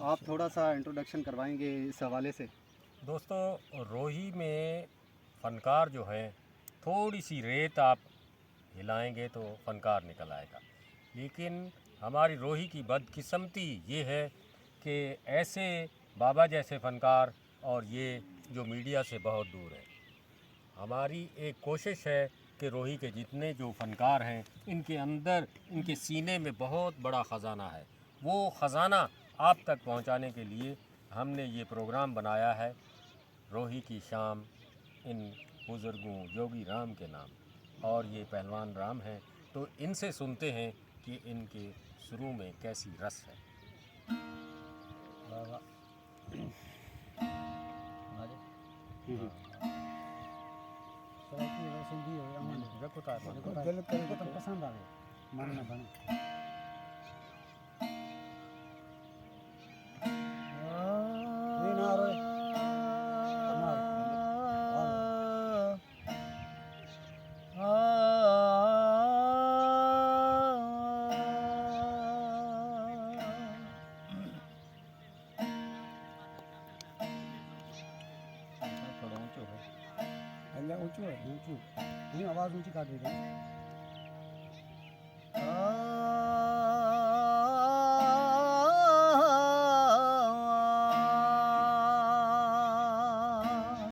आप थोड़ा सा इंट्रोडक्शन करवाएंगे इस हवाले से। दोस्तों, रोही में फ़नकार जो है, थोड़ी सी रेत आप हिलाएंगे तो फ़नकार निकल आएगा। लेकिन हमारी रोही की बदकिस्मती ये है कि ऐसे बाबा जैसे फ़नकार और ये जो मीडिया से बहुत दूर है। हमारी एक कोशिश है कि रोही के जितने जो फ़नकार हैं, इनके अंदर, इनके सीने में बहुत बड़ा ख़जाना है। वो ख़जाना आप तक पहुंचाने के लिए हमने ये प्रोग्राम बनाया है, रोही की शाम इन बुज़ुर्गों योगी राम के नाम। और ये पहलवान राम हैं, तो इनसे सुनते हैं कि इनके शुरू में कैसी रस है। पसंद आवे मन न बने। ये ना रोए थोड़ा ऊंचो है, ऊंचो है, ऊंचो, आवाज ऊंची काट देगा।